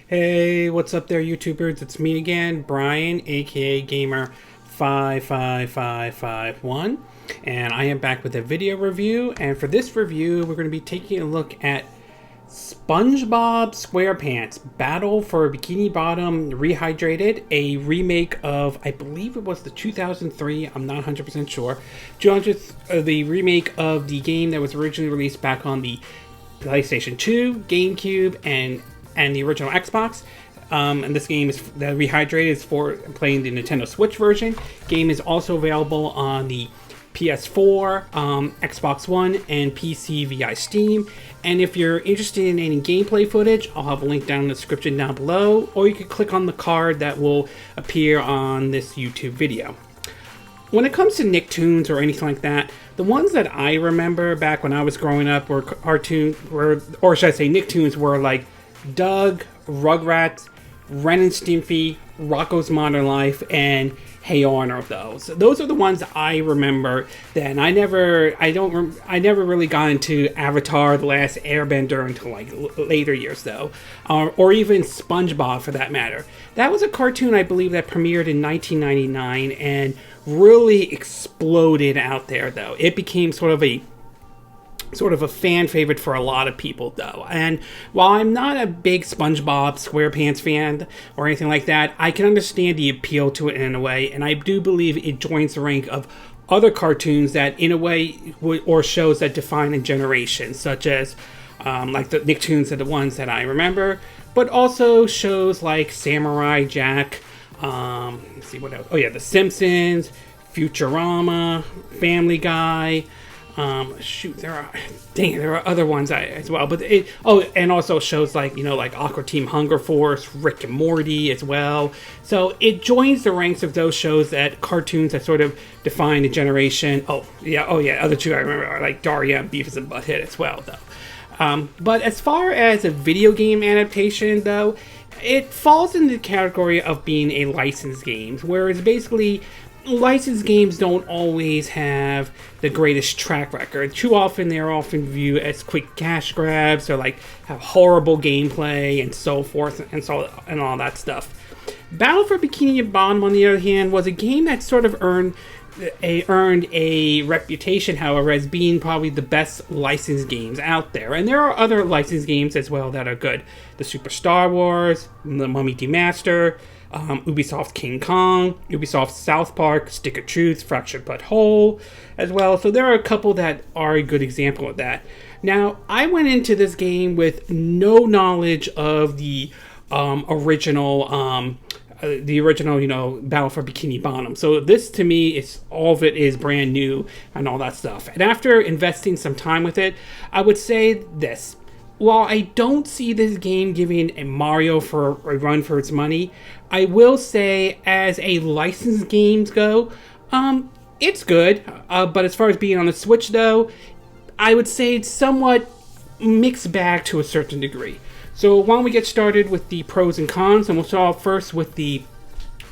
Hey, what's up there, YouTubers? It's me again, Brian, aka Gamer55551, and I am back with a video review. And for this review, we're going to be taking a look at SpongeBob SquarePants Battle for Bikini Bottom Rehydrated, a remake of, I believe it was the 2003, I'm not 100% sure, the remake of the game that was originally released back on the PlayStation 2, GameCube, and the original Xbox. And this game is the Rehydrated is for playing the Nintendo Switch version. Game is also available on the PS4, Xbox One, and PC via Steam. And if you're interested in any gameplay footage, I'll have a link down in the description down below, or you can click on the card that will appear on this YouTube video. When it comes to Nicktoons or anything like that, the ones that I remember back when I was growing up were or should I say Nicktoons were like Doug, Rugrats, Ren and Stimpy, Rocko's Modern Life, and Hey Arnold. Those are the ones I remember. Then I never really got into Avatar: The Last Airbender until like later years though, or even SpongeBob for that matter. That was a cartoon I believe that premiered in 1999 and really exploded out there though. It became sort of a fan favorite for a lot of people though. And while I'm not a big SpongeBob SquarePants fan or anything like that, I can understand the appeal to it in a way, and I do believe it joins the rank of other cartoons that in a way or shows that define a generation, such as like the Nicktoons are the ones that I remember, but also shows like Samurai Jack, let's see what else. Oh yeah, The Simpsons, Futurama, Family Guy. There are other ones as well, but and also shows like, like Aqua Team Hunger Force, Rick and Morty as well. So it joins the ranks of those shows cartoons that sort of define a generation. Oh yeah, other two I remember are like Daria and Beavis and Butthead as well though. But as far as a video game adaptation though, it falls in the category of being a licensed game, whereas basically licensed games don't always have the greatest track record. Too often they're often viewed as quick cash grabs, or like have horrible gameplay and so forth and all that stuff. Battle for Bikini Bottom, on the other hand, was a game that sort of earned a reputation, however, as being probably the best licensed games out there. And there are other licensed games as well that are good. The Super Star Wars, The Mummy Demaster, Ubisoft King Kong, Ubisoft South Park, Stick of Truth, Fractured But Whole as well. So there are a couple that are a good example of that. Now, I went into this game with no knowledge of the original, Battle for Bikini Bottom. So this, to me, all of it is brand new and all that stuff. And after investing some time with it, I would say this. While I don't see this game giving a Mario for a run for its money, I will say, as a licensed games go, it's good. But as far as being on the Switch, though, I would say it's somewhat mixed bag to a certain degree. So why don't we get started with the pros and cons, and we'll start off first with the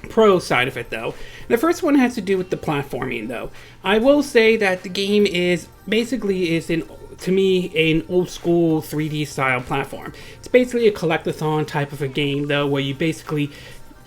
pro side of it, though. The first one has to do with the platforming, though. I will say that the game is to me, an old school 3D style platform. It's basically a collectathon type of a game, though, where you basically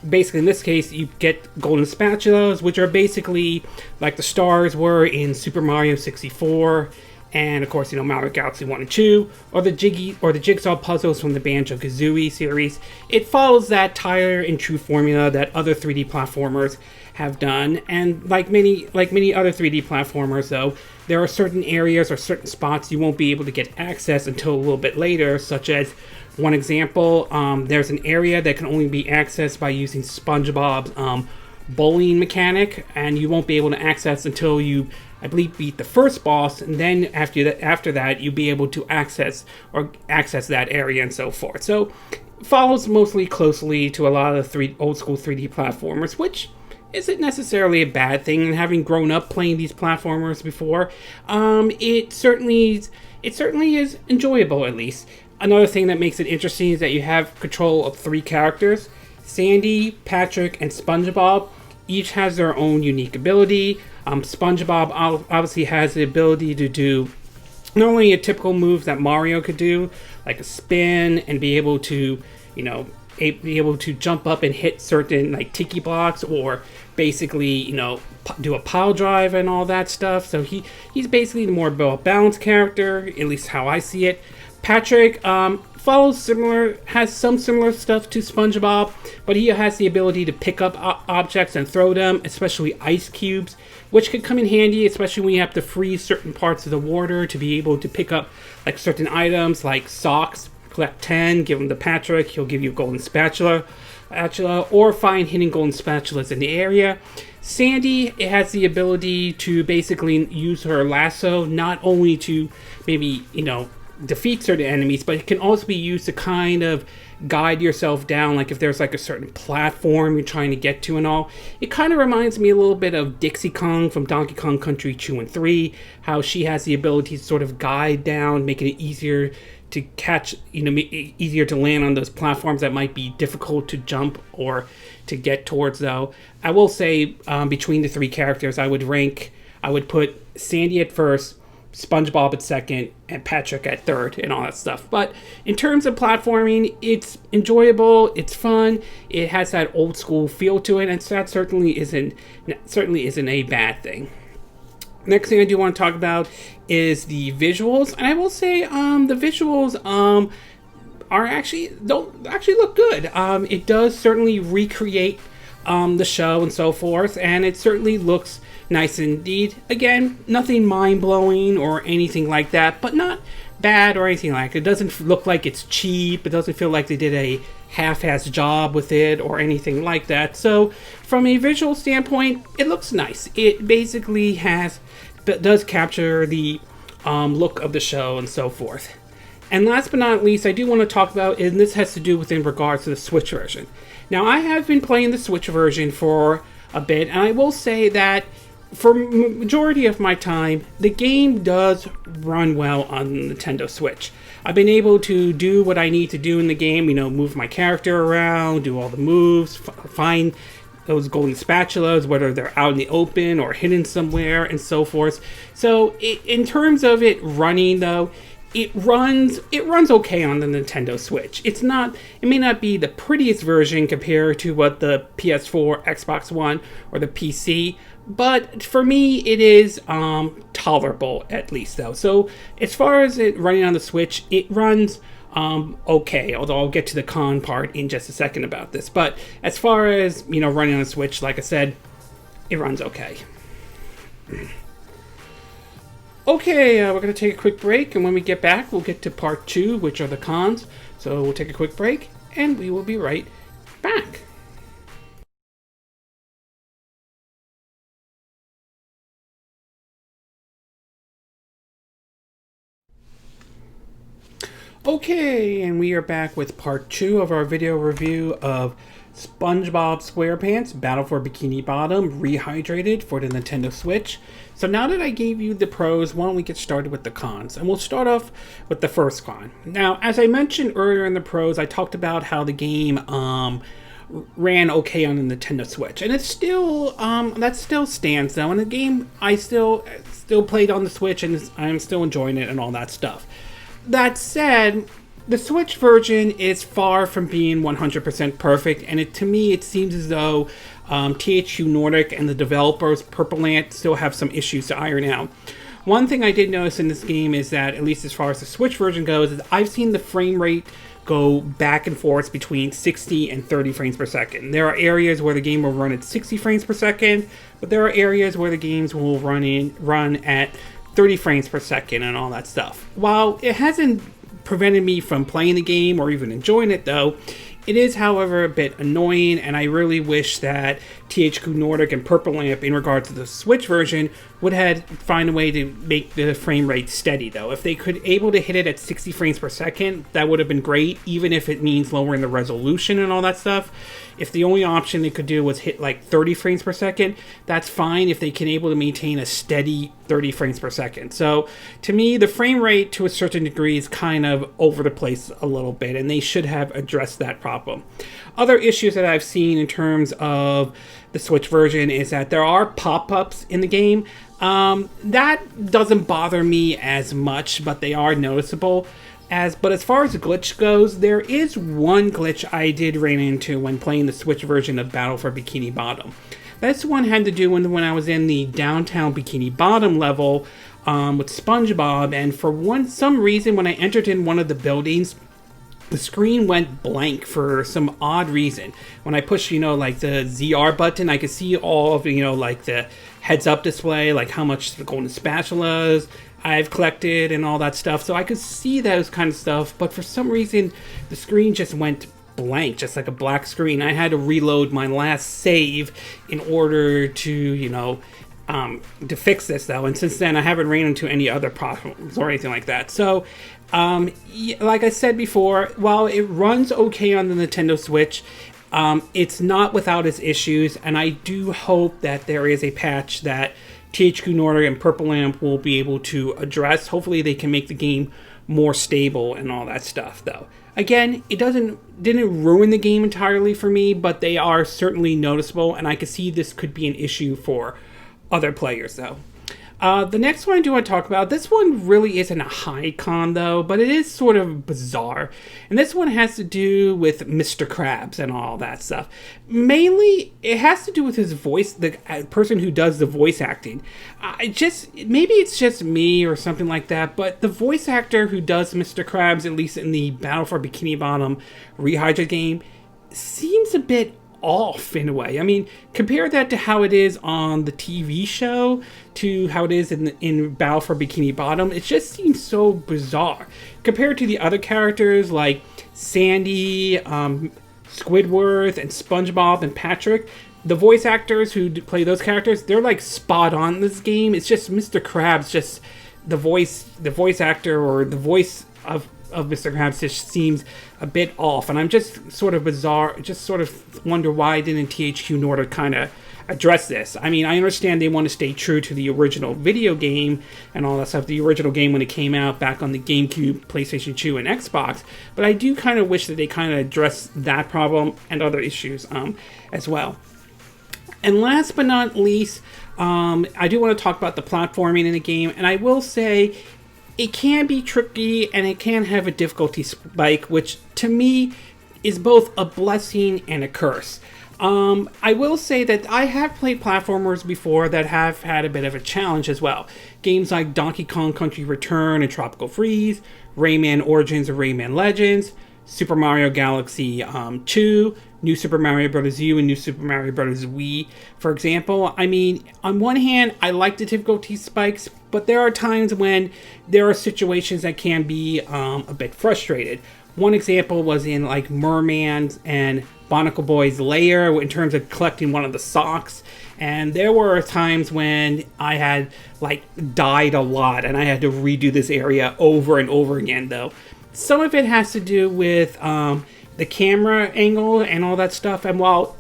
in this case, you get golden spatulas, which are basically like the stars were in Super Mario 64, and of course, Mario Galaxy 1 and 2, or the jigsaw puzzles from the Banjo-Kazooie series. It follows that tried and true formula that other 3D platformers have done, and like many other 3D platformers, though, there are certain areas or certain spots you won't be able to get access until a little bit later, such as one example, there's an area that can only be accessed by using SpongeBob's bowling mechanic, and you won't be able to access until you, I believe, beat the first boss, and then after that you'll be able to access that area and so forth. So it follows mostly closely to a lot of the old school 3D platformers, which isn't necessarily a bad thing. And having grown up playing these platformers before, it certainly is enjoyable, at least. Another thing that makes it interesting is that you have control of 3 characters. Sandy, Patrick, and SpongeBob each has their own unique ability. SpongeBob obviously has the ability to do not only a typical move that Mario could do, like a spin, and be able to, be able to jump up and hit certain like tiki blocks, or basically, you know, do a pile drive and all that stuff. So he's basically the more balanced character, at least how I see it. Patrick follows similar, has some similar stuff to SpongeBob, but he has the ability to pick up objects and throw them, especially ice cubes, which could come in handy, especially when you have to freeze certain parts of the water to be able to pick up like certain items like socks. Collect 10, give them to Patrick, he'll give you a golden spatula, or find hidden golden spatulas in the area. Sandy, it has the ability to basically use her lasso, not only to maybe, you know, defeat certain enemies, but it can also be used to kind of guide yourself down, like if there's like a certain platform you're trying to get to and all. It kind of reminds me a little bit of Dixie Kong from Donkey Kong Country 2 and 3, how she has the ability to sort of guide down, making it easier to catch, you know, easier to land on those platforms that might be difficult to jump or to get towards. Though I will say, between the three characters, I would put Sandy at first, SpongeBob at second, and Patrick at third, and all that stuff. But in terms of platforming, it's enjoyable, it's fun, it has that old school feel to it, and that certainly isn't a bad thing. Next thing I do want to talk about is the visuals, and I will say the visuals don't actually look good. It does certainly recreate the show and so forth, and it certainly looks nice indeed. Again, nothing mind-blowing or anything like that, but not bad or anything like it. It doesn't look like it's cheap. It doesn't feel like they did a half-assed job with it or anything like that. So from a visual standpoint, it looks nice. It basically does capture the look of the show and so forth. And last but not least, I do want to talk about, and this has to do with in regards to the Switch version. Now, I have been playing the Switch version for a bit, and I will say that for majority of my time, the game does run well on the Nintendo Switch. I've been able to do what I need to do in the game, you know, move my character around, do all the moves, find those golden spatulas, whether they're out in the open or hidden somewhere and so forth. So in terms of it running though, it runs okay on the Nintendo Switch. It may not be the prettiest version compared to what the PS4, Xbox One, or the PC, but for me it is tolerable at least though. So as far as it running on the Switch, it runs okay, although I'll get to the con part in just a second about this. But as far as, you know, running on the Switch, like I said, it runs okay. Okay, we're going to take a quick break, and when we get back, we'll get to part 2, which are the cons. So we'll take a quick break, and we will be right back. Okay, and we are back with part 2 of our video review of SpongeBob SquarePants Battle for Bikini Bottom Rehydrated for the Nintendo Switch. So now that I gave you the pros, why don't we get started with the cons? And we'll start off with the first con. Now, as I mentioned earlier in the pros, I talked about how the game ran okay on the Nintendo Switch, and it's still that still stands though. And the game I still played on the Switch, and I'm still enjoying it and all that stuff. That said, the Switch version is far from being 100% perfect, and to me it seems as though THQ Nordic and the developers Purple Ant still have some issues to iron out. One thing I did notice in this game is that, at least as far as the Switch version goes, is I've seen the frame rate go back and forth between 60 and 30 frames per second. There are areas where the game will run at 60 frames per second, but there are areas where the games will run at 30 frames per second and all that stuff. While it hasn't prevented me from playing the game or even enjoying it though, it is, however, a bit annoying, and I really wish that THQ Nordic and Purple Lamp, in regards to the Switch version, would find a way to make the frame rate steady though. If they could able to hit it at 60 frames per second, that would have been great, even if it means lowering the resolution and all that stuff. If the only option they could do was hit like 30 frames per second, that's fine if they can able to maintain a steady 30 frames per second. So to me, the frame rate to a certain degree is kind of over the place a little bit, and they should have addressed that problem. Other issues that I've seen in terms of the Switch version is that there are pop-ups in the game. That doesn't bother me as much, but they are noticeable. But as far as the glitch goes, there is one glitch I did run into when playing the Switch version of Battle for Bikini Bottom. This one had to do when I was in the downtown Bikini Bottom level with SpongeBob, and for some reason when I entered in one of the buildings, the screen went blank for some odd reason. When I pushed, like the ZR button, I could see all of, like the heads up display, like how much the golden spatulas I've collected and all that stuff. So I could see those kind of stuff, but for some reason, the screen just went blank, just like a black screen. I had to reload my last save in order to, to fix this though. And since then, I haven't ran into any other problems or anything like that. So, like I said before, while it runs okay on the Nintendo Switch, it's not without its issues, and I do hope that there is a patch that THQ Nordic and Purple Lamp will be able to address. Hopefully they can make the game more stable and all that stuff though. Again, it didn't ruin the game entirely for me, but they are certainly noticeable, and I can see this could be an issue for other players though. The next one I do want to talk about, this one really isn't a high con though, but it is sort of bizarre. And this one has to do with Mr. Krabs and all that stuff. Mainly, it has to do with his voice, the person who does the voice acting. Maybe it's just me or something like that, but the voice actor who does Mr. Krabs, at least in the Battle for Bikini Bottom Rehydrated game, seems a bit off in a way. I mean, compare that to how it is on the TV show to how it is in Battle for Bikini Bottom. It just seems so bizarre compared to the other characters like Sandy, Squidward, and SpongeBob and Patrick. The voice actors who play those characters, they're like spot on in this game. It's just Mr. Krabs, just the voice actor or the voice of Mr. Krabs just seems a bit off, and I'm just sort of bizarre, just sort of wonder why didn't THQ Nordic kind of address this. I mean, I understand they want to stay true to the original video game and all that stuff, the original game when it came out back on the GameCube, PlayStation 2, and Xbox, but I do kind of wish that they kind of addressed that problem and other issues as well. And last but not least, I do want to talk about the platforming in the game, and I will say it can be tricky and it can have a difficulty spike, which to me is both a blessing and a curse. I will say that I have played platformers before that have had a bit of a challenge as well. Games like Donkey Kong Country Return and Tropical Freeze, Rayman Origins and Rayman Legends, Super Mario Galaxy 2, New Super Mario Bros. U, and New Super Mario Bros. Wii, for example. I mean, on one hand, I like the difficulty spikes, but there are times when there are situations that can be a bit frustrated. One example was in like Merman's and Barnacle Boy's lair in terms of collecting one of the socks. And there were times when I had like died a lot and I had to redo this area over and over again though. Some of it has to do with the camera angle and all that stuff, and while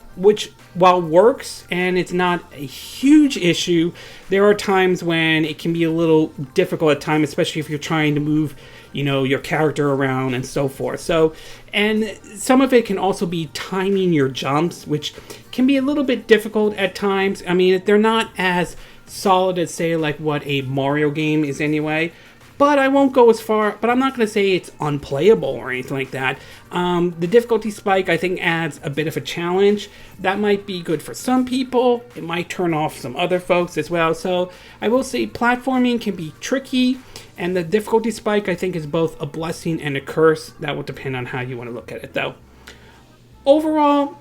works and it's not a huge issue, there are times when it can be a little difficult at times, especially if you're trying to move, your character around and so forth. So, and some of it can also be timing your jumps, which can be a little bit difficult at times. I mean, they're not as solid as, say, like what a Mario game is anyway. But I won't go as far, but I'm not going to say it's unplayable or anything like that. The difficulty spike, I think, adds a bit of a challenge. That might be good for some people. It might turn off some other folks as well. So I will say platforming can be tricky, and the difficulty spike, I think, is both a blessing and a curse. That will depend on how you want to look at it, though. Overall,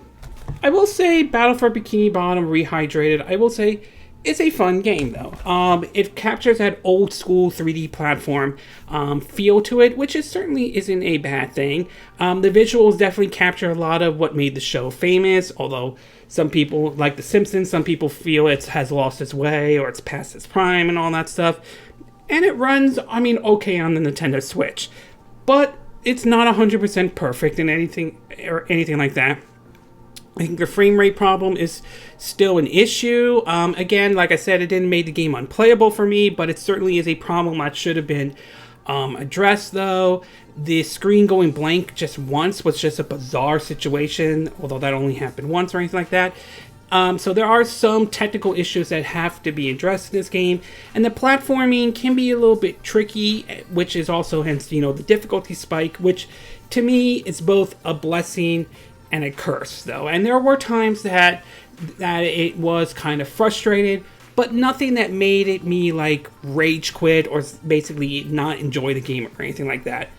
I will say Battle for Bikini Bottom Rehydrated, I will say, it's a fun game, though. It captures that old school 3D platform feel to it, which certainly isn't a bad thing. The visuals definitely capture a lot of what made the show famous, although some people, like The Simpsons, some people feel it has lost its way or it's past its prime and all that stuff. And it runs, okay on the Nintendo Switch. But it's not 100% perfect in anything like that. I think the frame rate problem is still an issue. Again, like I said, it didn't make the game unplayable for me, but it certainly is a problem that should have been addressed, though. The screen going blank just once was just a bizarre situation, although that only happened once or anything like that. So there are some technical issues that have to be addressed in this game, and the platforming can be a little bit tricky, which is also hence, the difficulty spike, which to me is both a blessing and a curse, though. And there were times that it was kind of frustrated, but nothing that made it me like rage quit or basically not enjoy the game or anything like that.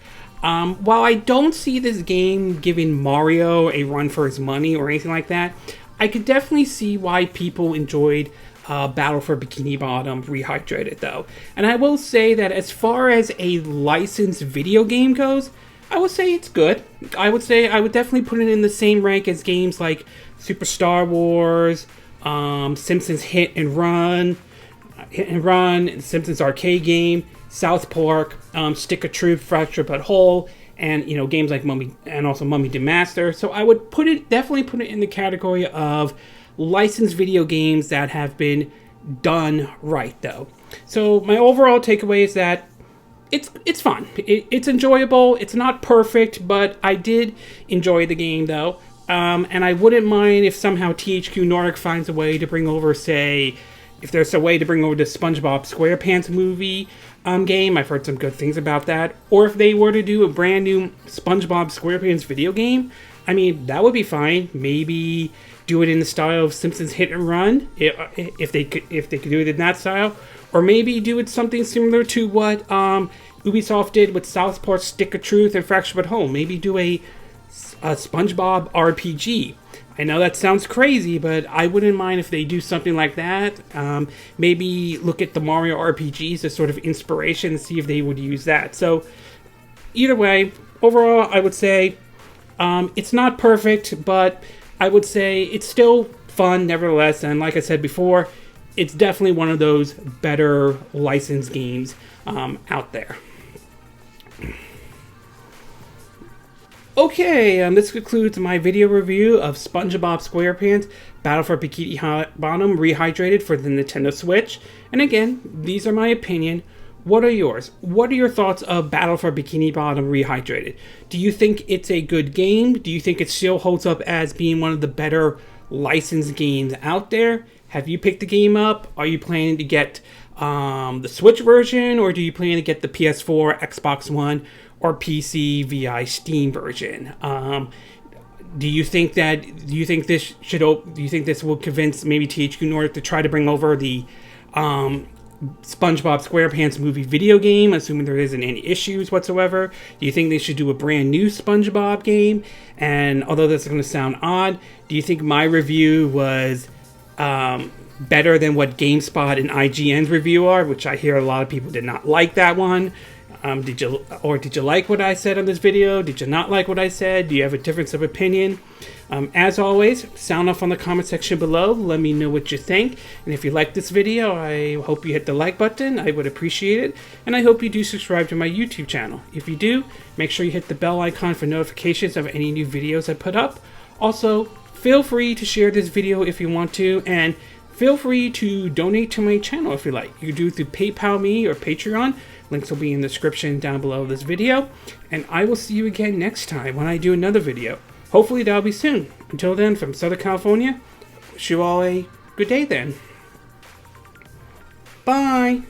While I don't see this game giving Mario a run for his money or anything like that, I could definitely see why people enjoyed Battle for Bikini Bottom Rehydrated, though. And I will say that as far as a licensed video game goes, I would say it's good. I would definitely put it in the same rank as games like Super Star Wars, Simpsons Hit and Run, Simpsons Arcade Game, South Park, Stick of Truth, Fracture But Whole, and games like Mummy and also Mummy Demaster. So I would definitely put it in the category of licensed video games that have been done right, though. So my overall takeaway is that it's fun. It's enjoyable. It's not perfect, but I did enjoy the game, though. And I wouldn't mind if somehow THQ Nordic finds a way to bring over, say, if there's a way to bring over the SpongeBob SquarePants movie game. I've heard some good things about that. Or if they were to do a brand new SpongeBob SquarePants video game, I mean, that would be fine. Maybe do it in the style of Simpsons Hit and Run, if they could do it in that style. Or maybe do it something similar to what Ubisoft did with South Park, Stick of Truth, and Fracture But Whole. Maybe do a SpongeBob RPG. I know that sounds crazy, but I wouldn't mind if they do something like that. Maybe look at the Mario RPGs as sort of inspiration and see if they would use that. So either way, overall, I would say it's not perfect, but I would say it's still fun nevertheless. And like I said before, it's definitely one of those better licensed games out there. Okay, this concludes my video review of SpongeBob SquarePants Battle for Bikini Bottom Rehydrated for the Nintendo Switch. And again, these are my opinion. What are yours? What are your thoughts of Battle for Bikini Bottom Rehydrated? Do you think it's a good game? Do you think it still holds up as being one of the better licensed games out there? Have you picked the game up? Are you planning to get the Switch version, or do you plan to get the PS4, Xbox One, or PC via Steam version? Do you think this will convince maybe THQ Nordic to try to bring over the SpongeBob SquarePants movie video game, assuming there isn't any issues whatsoever? Do you think they should do a brand new SpongeBob game? And although that's going to sound odd, do you think my review was better than what GameSpot and IGN's review are, which I hear a lot of people did not like that one? Did you like what I said on this video? Did you not like what I said? Do you have a difference of opinion? As always, sound off on the comment section below. Let me know what you think. And if you like this video, I hope you hit the like button. I would appreciate it. And I hope you do subscribe to my YouTube channel. If you do, make sure you hit the bell icon for notifications of any new videos I put up. Also, feel free to share this video if you want to, and feel free to donate to my channel if you like. You can do it through PayPal me or Patreon. Links will be in the description down below this video. And I will see you again next time when I do another video. Hopefully that'll be soon. Until then, from Southern California, wish you all a good day then. Bye!